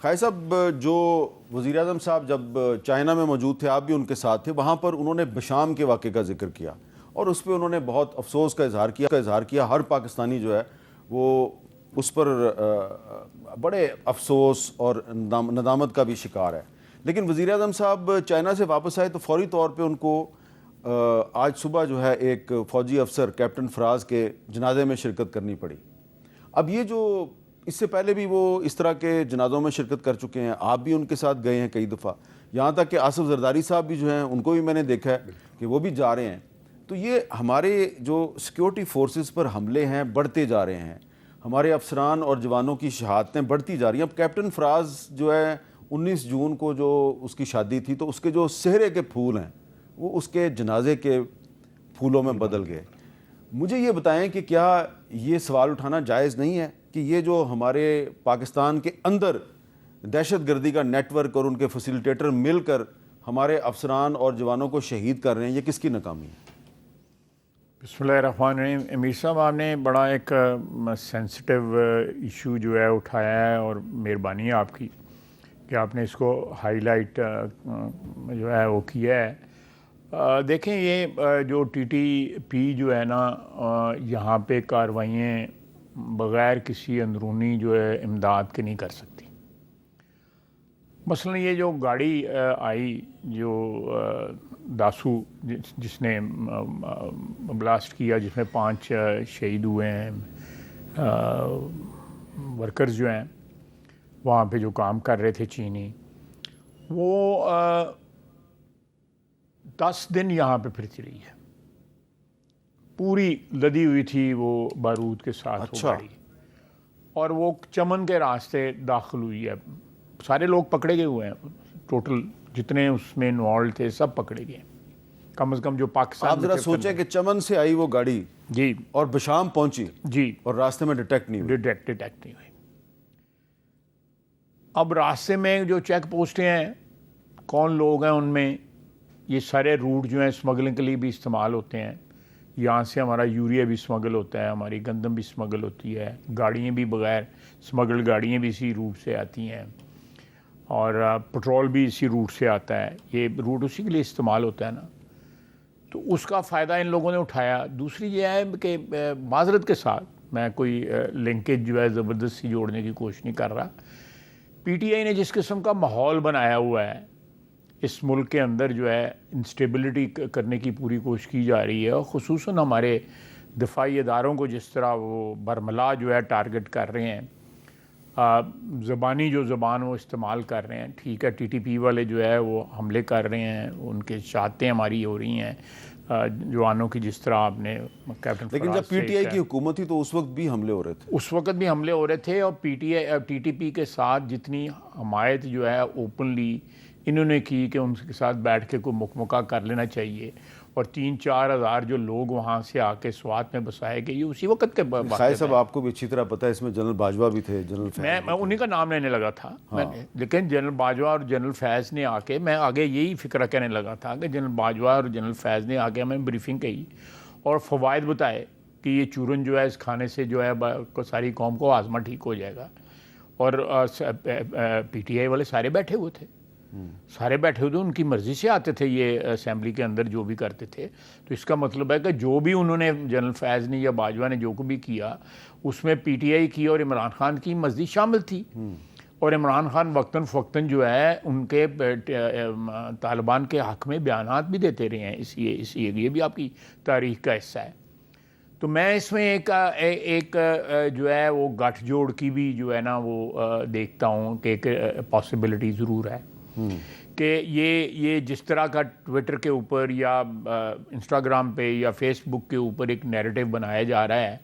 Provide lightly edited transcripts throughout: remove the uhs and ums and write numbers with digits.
خیر صاحب، جو وزیر اعظم صاحب جب چائنا میں موجود تھے، آپ بھی ان کے ساتھ تھے، وہاں پر انہوں نے بشام کے واقعے کا ذکر کیا اور اس پہ انہوں نے بہت افسوس کا اظہار کیا. ہر پاکستانی جو ہے وہ اس پر بڑے افسوس اور ندامت کا بھی شکار ہے. لیکن وزیر اعظم صاحب چائنا سے واپس آئے تو فوری طور پہ ان کو آج صبح جو ہے ایک فوجی افسر کیپٹن فراز کے جنازے میں شرکت کرنی پڑی. اب یہ جو اس سے پہلے بھی وہ اس طرح کے جنازوں میں شرکت کر چکے ہیں، آپ بھی ان کے ساتھ گئے ہیں کئی دفعہ، یہاں تک کہ آصف زرداری صاحب بھی جو ہیں ان کو بھی میں نے دیکھا ہے کہ وہ بھی جا رہے ہیں. تو یہ ہمارے جو سیکیورٹی فورسز پر حملے ہیں بڑھتے جا رہے ہیں، ہمارے افسران اور جوانوں کی شہادتیں بڑھتی جا رہی ہیں. اب کیپٹن فراز جو ہے 19 جون کو جو اس کی شادی تھی، تو اس کے جو سہرے کے پھول ہیں وہ اس کے جنازے کے پھولوں میں بدل گئے. مجھے یہ بتائیں کہ کیا یہ سوال اٹھانا جائز نہیں ہے کہ یہ جو ہمارے پاکستان کے اندر دہشت گردی کا نیٹ ورک اور ان کے فیسیلیٹیٹر مل کر ہمارے افسران اور جوانوں کو شہید کر رہے ہیں، یہ کس کی ناکامی ہے؟ بسم اللہ الرحمن الرحیم. امیر صاحب، آپ نے بڑا ایک سینسٹیو ایشو جو ہے اٹھایا ہے، اور مہربانی ہے آپ کی کہ آپ نے اس کو ہائی لائٹ جو ہے وہ کیا ہے. دیکھیں، یہ جو ٹی ٹی پی جو ہے نا، یہاں پہ کارروائیاں بغیر کسی اندرونی جو ہے امداد کے نہیں کر سکتی. مثلا یہ جو گاڑی آئی جو داسو جس نے بلاسٹ کیا، جس میں 5 شہید ہوئے ہیں، ورکرز جو ہیں وہاں پہ جو کام کر رہے تھے چینی، وہ 10 دن یہاں پہ پھرتی رہی ہے. پوری لدی ہوئی تھی وہ بارود کے ساتھ. اچھا. وہ گاڑی، اور وہ چمن کے راستے داخل ہوئی ہے. سارے لوگ پکڑے گئے ہوئے ہیں، ٹوٹل جتنے اس میں انوالو تھے سب پکڑے گئے، کم از کم جو پاکستان. آپ ذرا سوچیں کہ چمن سے آئی وہ گاڑی جی اور بشام پہنچی جی اور راستے میں ڈیٹیکٹ نہیں ہوئی. ڈیٹیکٹ نہیں ہوئی. اب راستے میں جو چیک پوسٹیں ہیں، کون لوگ ہیں ان میں، یہ سارے روٹ جو ہیں اسمگلنگ کے لیے بھی استعمال ہوتے ہیں. یہاں سے ہمارا یوریا بھی اسمگل ہوتا ہے، ہماری گندم بھی اسمگل ہوتی ہے، گاڑیاں بھی بغیر اسمگل گاڑیاں بھی اسی روٹ سے آتی ہیں، اور پٹرول بھی اسی روٹ سے آتا ہے. یہ روٹ اسی کے لیے استعمال ہوتا ہے نا. تو اس کا فائدہ ان لوگوں نے اٹھایا. دوسری یہ ہے کہ معذرت کے ساتھ میں کوئی لنکیج جو ہے زبردستی جوڑنے کی کوشش نہیں کر رہا، پی ٹی آئی نے جس قسم کا ماحول بنایا ہوا ہے اس ملک کے اندر، جو ہے انسٹیبلٹی کرنے کی پوری کوشش کی جا رہی ہے، اور خصوصاً ہمارے دفاعی اداروں کو جس طرح وہ برملا جو ہے ٹارگٹ کر رہے ہیں، زبانی جو زبان وہ استعمال کر رہے ہیں. ٹھیک ہے، ٹی ٹی پی والے جو ہے وہ حملے کر رہے ہیں، ان کے شہادتیں ہماری ہو رہی ہیں جوانوں کی، جس طرح آپ نے کیپٹن. لیکن جب پی ٹی آئی کی حکومت تھی تو اس وقت بھی حملے ہو رہے تھے. اس وقت بھی حملے ہو رہے تھے، اور ٹی ٹی پی کے ساتھ جتنی حمایت جو ہے اوپنلی انہوں نے کی کہ ان کے ساتھ بیٹھ کے کوئی مکمکہ کر لینا چاہیے، اور 3-4 ہزار جو لوگ وہاں سے آ کے سوات میں بسائے گئے، یہ اسی وقت کے بات. خیر صاحب، آپ کو بھی اچھی طرح پتہ ہے اس میں جنرل باجوہ بھی تھے، جنرل فیض. میں انہی کا نام لینے لگا تھا. لیکن جنرل باجوہ اور جنرل فیض نے آ کے، میں آگے یہی فکرہ کہنے لگا تھا کہ جنرل باجوہ اور جنرل فیض نے آ کے ہمیں بریفنگ کی اور فوائد بتائے کہ یہ چورن جو ہے اس کھانے سے جو ہے ساری قوم کو آزما ٹھیک ہو جائے گا. اور پی ٹی آئی والے سارے بیٹھے ہوئے تھے، ان کی مرضی سے آتے تھے یہ اسمبلی کے اندر جو بھی کرتے تھے. تو اس کا مطلب ہے کہ جو بھی انہوں نے جنرل فیض نے یا باجوہ نے جو بھی کیا، اس میں پی ٹی آئی کی اور عمران خان کی مرضی شامل تھی. اور عمران خان وقتاً فوقتاً جو ہے ان کے طالبان کے حق میں بیانات بھی دیتے رہے ہیں. یہ بھی آپ کی تاریخ کا حصہ ہے. تو میں اس میں ایک جو ہے وہ گٹھ جوڑ کی بھی جو ہے نا وہ دیکھتا ہوں کہ ایک پاسبلٹی ضرور ہے کہ یہ جس طرح کا ٹویٹر کے اوپر یا انسٹاگرام پہ یا فیس بک کے اوپر ایک نیریٹو بنایا جا رہا ہے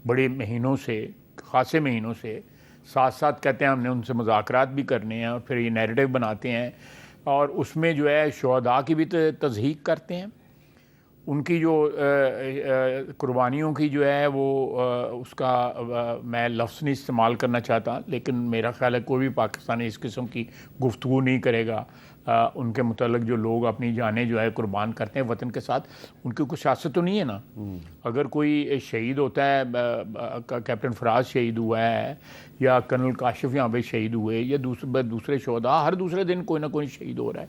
بڑے مہینوں سے، خاصے مہینوں سے، ساتھ ساتھ کہتے ہیں ہم نے ان سے مذاکرات بھی کرنے ہیں، اور پھر یہ نیریٹو بناتے ہیں، اور اس میں جو ہے شہداء کی بھی تضحیق کرتے ہیں. ان کی جو قربانیوں کی جو ہے وہ اس کا میں لفظ نہیں استعمال کرنا چاہتا، لیکن میرا خیال ہے کوئی بھی پاکستانی اس قسم کی گفتگو نہیں کرے گا ان کے متعلق جو لوگ اپنی جانیں جو ہے قربان کرتے ہیں وطن کے ساتھ، ان کی کوئی سیاست تو نہیں ہے نا۔ اگر کوئی شہید ہوتا ہے، کیپٹن فراز شہید ہوا ہے یا کرنل کاشف یہاں پہ شہید ہوئے یا دوسرے شہداء، ہر دوسرے دن کوئی نہ کوئی شہید ہو رہا ہے۔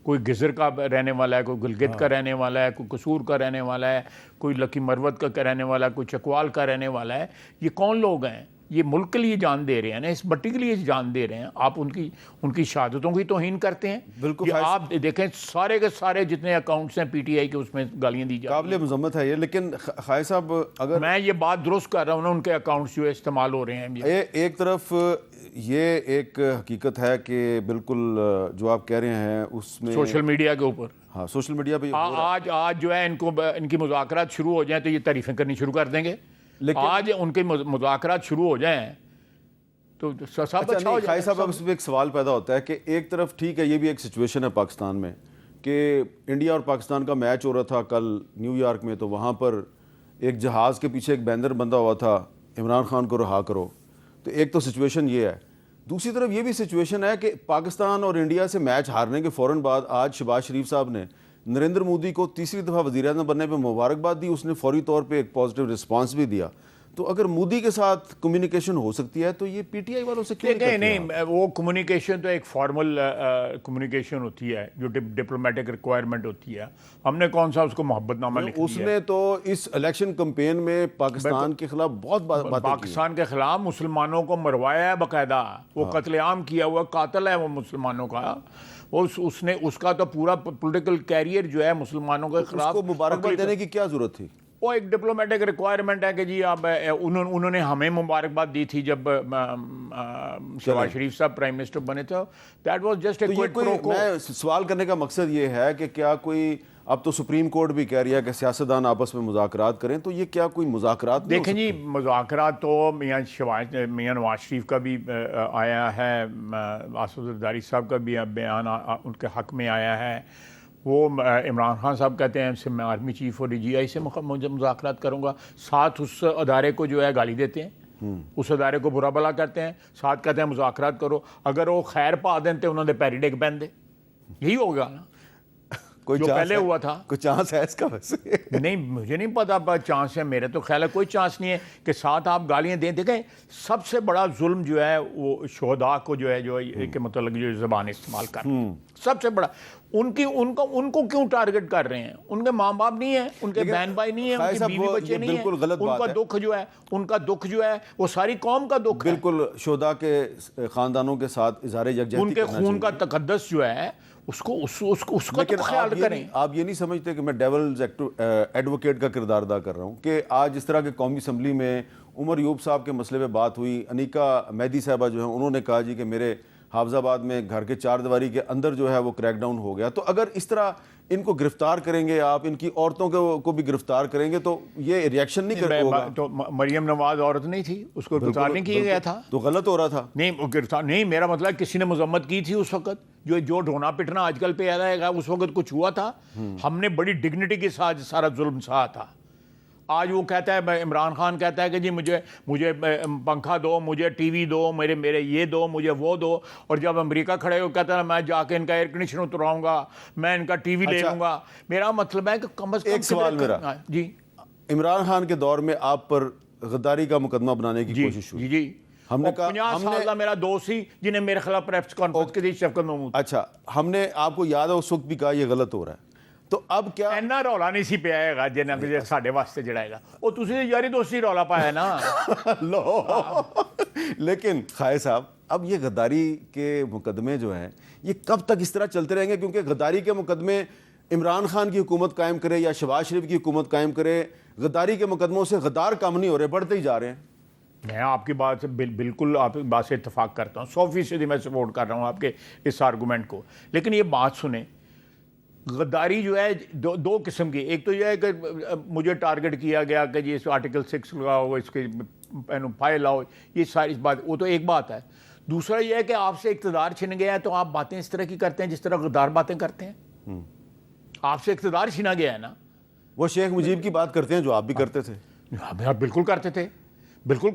کوئی گزر کا رہنے والا ہے، کوئی گلگت کا رہنے والا ہے، کوئی قصور کا رہنے والا ہے، کوئی لکی مروت کا رہنے والا ہے، کوئی چکوال کا رہنے والا ہے۔ یہ کون لوگ ہیں؟ یہ ملک کے لیے جان دے رہے ہیں نا، اس مٹی کے لیے جان دے رہے ہیں۔ آپ ان کی شہادتوں کی توہین کرتے ہیں۔ بالکل، یہ آپ دیکھیں سارے کے سارے جتنے اکاؤنٹس ہیں پی ٹی آئی کے، اس میں گالیاں دی جاتی ہیں۔ قابل مذمت ہے یہ، لیکن خائد صاحب اگر میں یہ بات درست کر رہا ہوں نا، ان کے اکاؤنٹس جو ہے استعمال ہو رہے ہیں۔ ایک طرف یہ ایک حقیقت ہے کہ بالکل جو آپ کہہ رہے ہیں اس میں سوشل میڈیا کے اوپر، ہاں سوشل میڈیا پہ آج جو ہے ان کی مذاکرات شروع ہو جائیں تو یہ تعریفیں کرنی شروع کر دیں گے۔ آج ان کے مذاکرات شروع ہو جائیں تو سب اچھا ہو جائے۔ خائد صاحب اب اس میں ایک سوال پیدا ہوتا ہے کہ ایک طرف ٹھیک ہے، یہ بھی ایک سچویشن ہے پاکستان میں کہ انڈیا اور پاکستان کا میچ ہو رہا تھا کل نیو یارک میں، تو وہاں پر ایک جہاز کے پیچھے ایک بینر بندہ ہوا تھا عمران خان کو رہا کرو، تو ایک تو سچویشن یہ ہے۔ دوسری طرف یہ بھی سچویشن ہے کہ پاکستان اور انڈیا سے میچ ہارنے کے فوراً بعد آج شہباز شریف صاحب نے نریندر مودی کو تیسری دفعہ وزیر اعظم بننے پہ مبارکباد دی، اس نے فوری طور پہ ایک پازیٹیو رسپانس بھی دیا۔ تو اگر مودی کے ساتھ کمیونیکیشن ہو سکتی ہے تو یہ پی ٹی آئی والوں سے کیوں نہیں، وہ کمیونیکیشن تو ایک فارمل کمیونیکیشن ہوتی ہے جو ڈپلومیٹک ریکوائرمنٹ ہوتی ہے۔ ہم نے کون سا اس کو محبت نامہ لکھ دیا؟ اس نے تو اس الیکشن کمپین میں پاکستان کے خلاف بہت باتیں کی، پاکستان کے خلاف مسلمانوں کو مروایا ہے باقاعدہ، وہ قتل عام کیا ہوا قاتل ہے وہ مسلمانوں کا۔ اس کا تو پورا پولیٹیکل کیریئر جو ہے مسلمانوں کے خلاف۔ اس کو مبارکباد دینے کی کیا ضرورت تھی؟ وہ ایک ڈپلومیٹک ریکوائرمنٹ ہے کہ جی اب انہوں نے ہمیں مبارکباد دی تھی جب شہباز شریف صاحب پرائم منسٹر بنے تھے۔ That was just a quid pro quo. میں سوال کرنے کا مقصد یہ ہے کہ کیا کوئی، اب تو سپریم کورٹ بھی کہہ رہی ہے کہ سیاستدان آپس میں مذاکرات کریں، تو یہ کیا کوئی مذاکرات نہیں ہو دیکھیں جی، مذاکرات تو میاں نواز شریف کا بھی آیا ہے، آصف زرداری صاحب کا بھی بیان ان کے حق میں آیا ہے۔ وہ عمران خان صاحب کہتے ہیں میں آرمی چیف اور ڈی جی آئی سے مذاکرات کروں گا، ساتھ اس ادارے کو جو ہے گالی دیتے ہیں، اس ادارے کو برا بھلا کرتے ہیں، ساتھ کہتے ہیں مذاکرات کرو۔ اگر وہ خیر پا دیں تو انہوں نے پیری ڈیک پہن دے، یہی ہوگا نا جو پہلے ہوا تھا۔ کوئی چانس ہے اس کا ویسے؟ نہیں، مجھے نہیں پتا چانس ہے، میرے تو خیال ہے کوئی چانس نہیں ہے کہ ساتھ آپ گالیاں دیں۔ دیکھیں سب سے بڑا ظلم جو ہے وہ شہداء کو جو ہے کے متعلق جو زبان استعمال کر رہے ہیں، سب سے بڑا ان کو کیوں ٹارگٹ کر رہے ہیں؟ ان کے ماں باپ نہیں ہیں، ان کے بہن بھائی نہیں ہیں، ان کی بیوی بچے نہیں ہیں، ان کا دکھ جو ہے وہ ساری قوم کا دکھ ہے۔ بالکل شہداء کے خاندانوں کے ساتھ اظہار یکجہتی ان کے خون کا تقدس جو ہے اس کا تو خیال کریں۔ آپ یہ نہیں سمجھتے کہ میں ڈیولز ایڈوکیٹ کا کردار ادا کر رہا ہوں کہ آج اس طرح کے قومی اسمبلی میں عمر یوب صاحب کے مسئلے پہ بات ہوئی، انیکا مہدی صاحبہ جو ہیں انہوں نے کہا جی کہ میرے حافظ آباد میں گھر کے چار دیواری کے اندر جو ہے وہ کریک ڈاؤن ہو گیا۔ تو اگر اس طرح ان کو گرفتار کریں گے آپ، ان کی عورتوں کو بھی گرفتار کریں گے تو یہ ریاکشن نہیں کرے گا؟ تو مریم نواز عورت نہیں تھی، اس کو گرفتار نہیں کیا گیا تھا تو غلط ہو رہا تھا؟ نہیں گرفتار نہیں، میرا مطلب کسی نے مذمت کی تھی اس وقت؟ جو ڈھونا پٹنا آج کل پہ آیا ہے اس وقت کچھ ہوا تھا؟ ہم نے بڑی ڈگنیٹی کے ساتھ سارا ظلم سہا تھا۔ آج وہ کہتا ہے، عمران خان کہتا ہے کہ جی مجھے پنکھا دو، مجھے ٹی وی دو، میرے یہ دو، مجھے وہ دو، اور جب امریکہ کھڑے ہو کہتا ہے میں جا کے ان کا ایئر کنڈیشن اتراؤں گا، میں ان کا ٹی وی لے لوں گا۔ میرا مطلب ہے کہ کم از کم ایک سوال میرا، جی عمران خان کے دور میں آپ پر غداری کا مقدمہ بنانے کی کوشش ہوئی؟ جی ہم نے کہا 50 سال کا میرا دوست ہی جنہیں میرے خلاف پریس کانفرنس کی تھی، شفقت محمود۔ اچھا، ہم نے آپ کو یاد ہے اس وقت بھی کہا یہ غلط ہو رہا ہے، تو اب کیا اینا رولا نہیں سی پیا ہے گا جنہیں کہ ساڈے واسطے جڑائے گا، وہ تسی یاری دوستی رولا پایا ہے نا۔ لو لیکن خائے صاحب اب یہ غداری کے مقدمے جو ہیں یہ کب تک اس طرح چلتے رہیں گے؟ کیونکہ غداری کے مقدمے عمران خان کی حکومت قائم کرے یا شہباز شریف کی حکومت قائم کرے، غداری کے مقدموں سے غدار کم نہیں ہو رہے، بڑھتے ہی جا رہے ہیں۔ میں آپ کی بات سے بالکل آپ کی بات سے اتفاق کرتا ہوں، 100% میں سپورٹ کر رہا ہوں آپ کے اس آرگومنٹ کو۔ لیکن یہ بات سنیں، غداری جو ہے دو قسم کی، ایک تو یہ ہے کہ مجھے ٹارگٹ کیا گیا کہ جی اس آرٹیکل 6 لگاؤ، اس کے فائل لاؤ، یہ ساری بات، وہ تو ایک بات ہے۔ دوسرا یہ ہے کہ آپ سے اقتدار چھن گیا ہے تو آپ باتیں اس طرح کی کرتے ہیں جس طرح غدار باتیں کرتے ہیں۔ آپ سے اقتدار چھنا گیا ہے نا، وہ شیخ مجیب کی بات کرتے ہیں جو آپ بھی کرتے تھے. آپ بالکل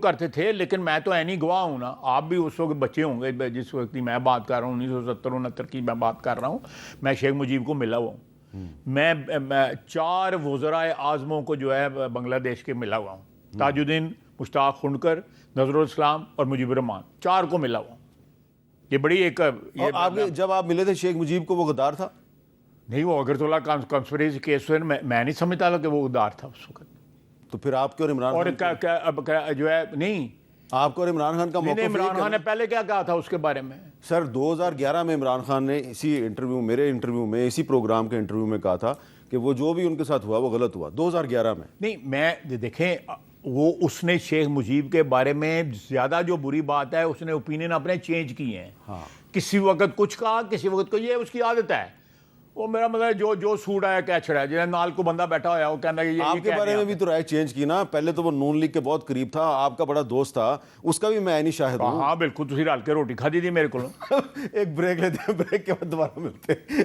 کرتے تھے لیکن میں تو عینی گواہ ہوں نا. آپ بھی اس وقت بچے ہوں گے جس وقت کی میں بات کر رہا ہوں, 1970-69 کی میں بات کر رہا ہوں. میں شیخ مجیب کو ملا ہوا ہوں. میں 4 وزرائے اعظموں کو جو ہے بنگلہ دیش کے ملا ہوا ہوں. تاج الدین, مشتاق کھنڈکر, نذر الاسلام اور مجیب الرحمان, 4 کو ملا ہوا ہوں. یہ بڑی ایک اور آپ جب آپ ملے تھے شیخ مجیب کو, وہ غدار تھا؟ نہیں, وہ اگرتلہ کانسپریسی کیس میں نہیں سمجھتا کہ وہ غدار تھا اس وقت. تو پھر آپ کے اور عمران اور خان جو ہے نہیں, آپ کو اور عمران خان کا موقف, عمران خان نے پہلے کیا کہا تھا اس کے بارے میں؟ سر 2011 میں عمران خان نے اسی انٹرویو, میرے انٹرویو میں, اسی پروگرام کے انٹرویو میں کہا تھا کہ وہ جو بھی ان کے ساتھ ہوا وہ غلط ہوا 2011 میں. نہیں, میں دیکھیں وہ اس نے شیخ مجیب کے بارے میں زیادہ جو بری بات ہے اس نے اوپینین اپنے چینج کیے ہیں. ہاں, کسی وقت کچھ کہا, کسی وقت کو, یہ اس کی عادت ہے. وہ میرا مطلب جو سوٹ ہے کیا چھڑا ہے, جنہیں نال کو بندہ بیٹھا ہوا ہے وہ کہنا کہ آپ کے بارے میں بھی تو رائے چینج کی نا. پہلے تو وہ نون لیگ کے بہت قریب تھا, آپ کا بڑا دوست تھا, اس کا بھی میں عینی شاہد ہوں. ہاں بالکل, تسی رل کے روٹی کھا دی تھی میرے کو. ایک بریک لیتے ہیں, بریک کے بعد دوبارہ ملتے ہیں.